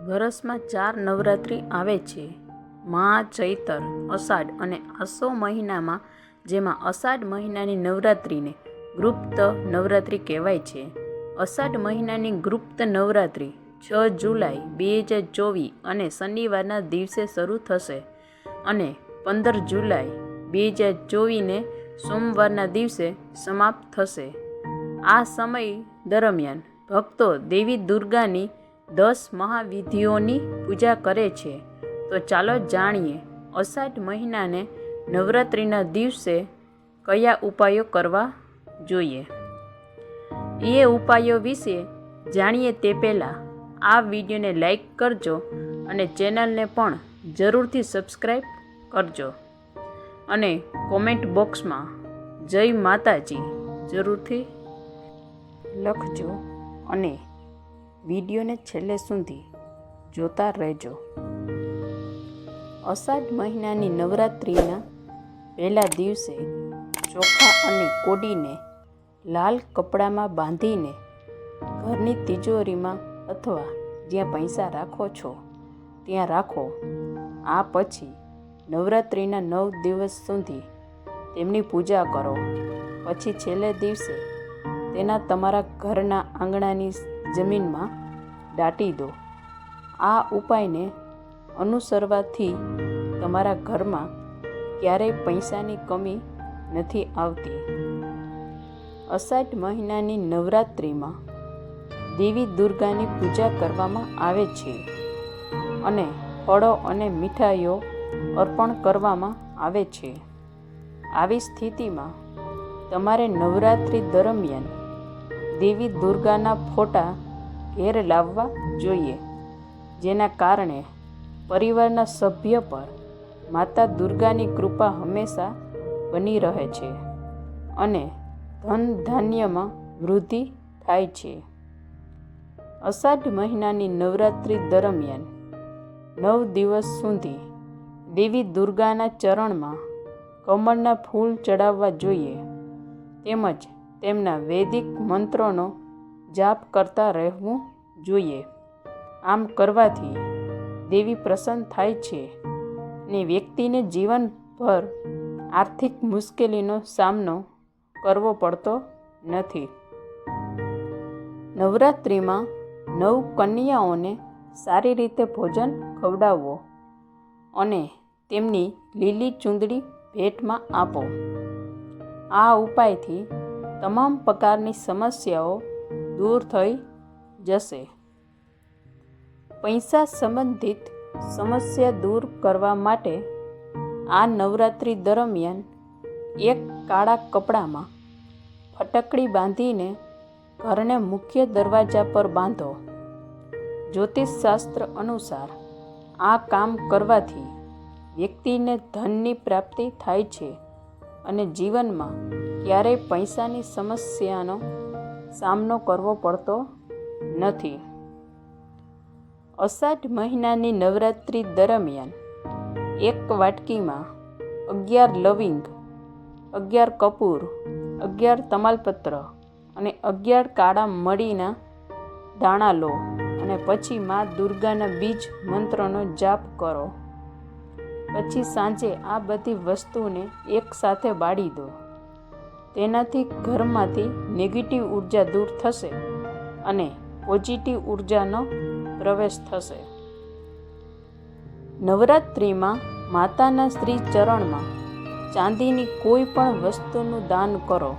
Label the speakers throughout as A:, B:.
A: વર્ષમાં 4 નવરાત્રિ આવે છે. મહા ચૈતર, અષાઢ અને આસો મહિનામાં, જેમાં અષાઢ મહિનાની નવરાત્રિને ગુપ્ત નવરાત્રિ કહેવાય છે. અષાઢ મહિનાની ગુપ્ત નવરાત્રિ 6 જુલાઈ 2024 અને શનિવારના દિવસે શરૂ થશે અને 15 જુલાઈ 2024ને સોમવારના દિવસે સમાપ્ત થશે. આ સમય દરમિયાન ભક્તો દેવી દુર્ગાની 10 મહાવિધિઓની પૂજા કરે છે. તો ચાલો જાણીએ અષાઢ મહિનાને નવરાત્રિના દિવસે કયા ઉપાયો કરવા જોઈએ. એ ઉપાયો વિશે જાણીએ તે પહેલાં આ વિડીયોને લાઈક કરજો અને ચેનલને પણ જરૂરથી સબસ્ક્રાઈબ કરજો અને કોમેન્ટ બોક્સમાં જય માતાજી જરૂરથી લખજો અને વિડીયોને છેલ્લે સુધી જોતા રહેજો. અષાઢ મહિનાની નવરાત્રિના પહેલા દિવસે ચોખા અને કોડીને લાલ કપડામાં બાંધીને ઘરની તિજોરીમાં અથવા જ્યાં પૈસા રાખો છો ત્યાં રાખો. આ પછી નવરાત્રિના 9 દિવસ સુધી તેમની પૂજા કરો. પછી છેલ્લે દિવસે તેના તમારા ઘરના આંગણાની જમીનમાં દાટી દો. આ ઉપાયને અનુસરવાથી તમારા ઘરમાં ક્યારેય પૈસાની કમી નથી આવતી. અષાઢ મહિનાની નવરાત્રિમાં દેવી દુર્ગાની પૂજા કરવામાં આવે છે અને ફળો અને મીઠાઈઓ અર્પણ કરવામાં આવે છે. આવી સ્થિતિમાં તમારે નવરાત્રિ દરમિયાન દેવી દુર્ગાના ફોટા ઘેર લાવવા જોઈએ, જેના કારણે પરિવારના સભ્ય પર માતા દુર્ગાની કૃપા હંમેશા બની રહે છે અને ધન ધાન્યમાં વૃદ્ધિ થાય છે. અષાઢ મહિનાની નવરાત્રિ દરમિયાન 9 દિવસ સુધી દેવી દુર્ગાના ચરણમાં કમળના ફૂલ ચડાવવા જોઈએ તેમજ તેમના વૈદિક મંત્રોનો જાપ કરતા રહેવું જોઈએ. આમ કરવાથી દેવી પ્રસન્ન થાય છે અને વ્યક્તિને જીવનભર આર્થિક મુશ્કેલીનો સામનો કરવો પડતો નથી. નવરાત્રિમાં 9 કન્યાઓને સારી રીતે ભોજન ખવડાવો અને તેમની લીલી ચૂંદડી ભેટમાં આપો. આ ઉપાયથી તમામ પ્રકારની સમસ્યાઓ દૂર થઈ જશે. પૈસા સંબંધિત સમસ્યા દૂર કરવા માટે આ નવરાત્રિ દરમિયાન એક કાળા કપડામાં ફટકડી બાંધીને ઘરને મુખ્ય દરવાજા પર બાંધો. જ્યોતિષશાસ્ત્ર અનુસાર આ કામ કરવાથી વ્યક્તિને ધનની પ્રાપ્તિ થાય છે અને જીવનમાં ક્યારેય પૈસાની સમસ્યાનો સામનો કરવો પડતો નથી. અષાઢ મહિનાની નવરાત્રિ દરમિયાન એક વાટકીમાં 11 લવિંગ, 11 કપૂર, 11 તમાલપત્ર અને 11 કાળા મરીના દાણા લો અને પછી મા દુર્ગાના બીજ મંત્રનો જાપ કરો. પછી સાંજે આ બધી વસ્તુને એકસાથે બાળી દો. તેનાથી ઘરમાંથી નેગેટિવ ઉર્જા દૂર થશે અને પોઝિટિવ ઉર્જાનો પ્રવેશ થશે. નવરાત્રિમાં માતાના શ્રી ચરણમાં ચાંદીની કોઈ પણ વસ્તુનું દાન કરો.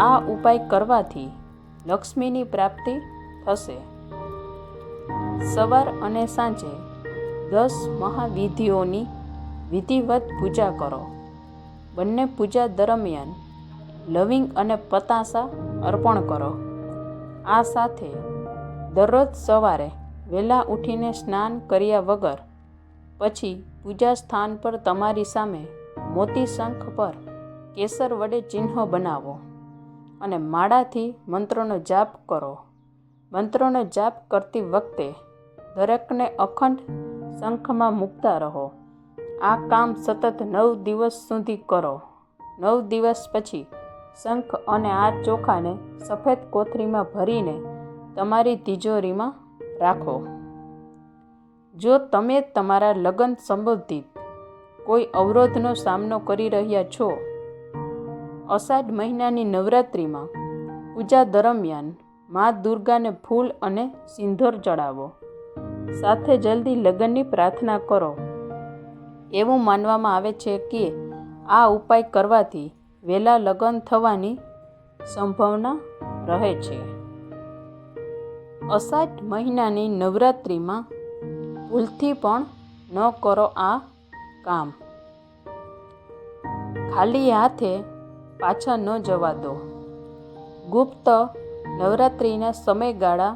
A: આ ઉપાય કરવાથી લક્ષ્મીની પ્રાપ્તિ થશે. સવાર અને સાંજે 10 મહાવિધિઓની વિધિવત પૂજા કરો. બંને પૂજા દરમિયાન લવિંગ અને પતાસા અર્પણ કરો. આ સાથે દરરોજ સવારે વહેલા ઉઠીને સ્નાન કર્યા વગર પછી પૂજા સ્થાન પર તમારી સામે મોતી શંખ પર કેસર વડે ચિહ્નો બનાવો અને માળાથી મંત્રોનો જાપ કરો. મંત્રોનો જાપ કરતી વખતે દરેકને અખંડ શંખમાં મૂકતા રહો. આ કામ સતત 9 દિવસ સુધી કરો. 9 દિવસ પછી શંખ અને આ ચોખાને સફેદ કોથળીમાં ભરીને તમારી તિજોરીમાં રાખો. જો તમે તમારા લગ્ન સંબંધિત કોઈ અવરોધનો સામનો કરી રહ્યા છો, અષાઢ મહિનાની નવરાત્રિમાં પૂજા દરમિયાન મા દુર્ગાને ફૂલ અને સિંદૂર ચડાવો. સાથે જલ્દી લગ્નની પ્રાર્થના કરો. એવું માનવામાં આવે છે કે આ ઉપાય કરવાથી વહેલા લગ્ન થવાની સંભાવના રહે છે. અષાઢ મહિનાની નવરાત્રિમાં ભૂલથી પણ ન કરો આ કામ. ખાલી હાથે પાછા ન જવા દો. ગુપ્ત નવરાત્રિના સમયગાળા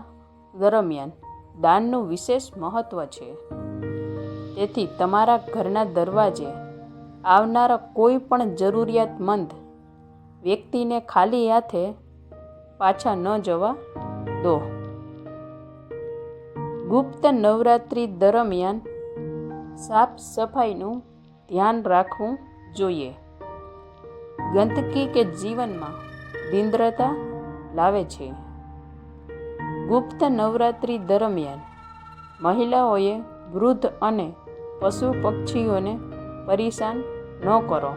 A: દરમિયાન દાનનું વિશેષ મહત્વ છે. તેથી તમારા ઘરના દરવાજે આવનારા કોઈ પણ જરૂરિયાતમંદ વ્યક્તિને ખાલી હાથે પાછા ન જવા દો. ગુપ્ત નવરાત્રિ દરમિયાન સાફ સફાઈનું ધ્યાન રાખવું જોઈએ. ગંદકી કે જીવનમાં દીન્દ્રતા લાવે છે. ગુપ્ત નવરાત્રિ દરમિયાન મહિલાઓએ વૃદ્ધ અને પશુ પક્ષીઓને પરેશાન ન કરો.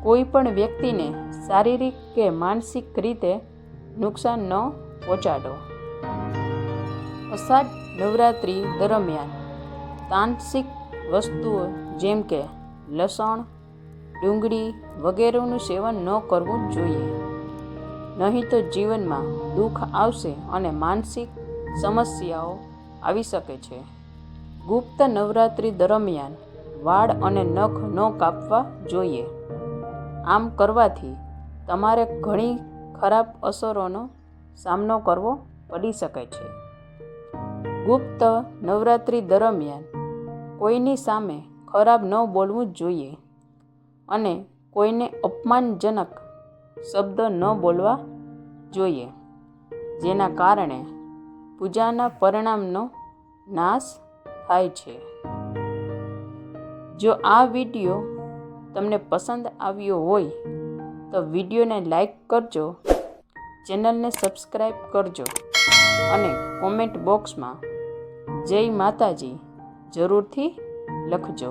A: કોઈ પણ વ્યક્તિને શારીરિક કે માનસિક રીતે નુકસાન ન પહોંચાડો. અષાઢ નવરાત્રિ દરમિયાન તામસિક વસ્તુઓ જેમ કે લસણ, ડુંગળી વગેરેનું સેવન ન કરવું જોઈએ. નહીં તો જીવનમાં દુઃખ આવશે અને માનસિક સમસ્યાઓ આવી શકે છે. ગુપ્ત નવરાત્રિ દરમિયાન વાળ અને નખ ન કાપવા જોઈએ. આમ કરવાથી તમારે ઘણી ખરાબ અસરોનો સામનો કરવો પડી શકે છે. ગુપ્ત નવરાત્રિ દરમિયાન કોઈની સામે ખરાબ ન બોલવું જોઈએ અને કોઈને અપમાનજનક શબ્દ ન બોલવા જોઈએ, જેના કારણે પૂજાના પરિણામનો નાશ થાય છે. જો આ વિડીયો તમને પસંદ આવ્યો હોય તો વિડીયોને લાઈક કરજો, ચેનલને સબસ્ક્રાઈબ કરજો અને કોમેન્ટ બોક્સમાં જય માતાજી જરૂરથી લખજો.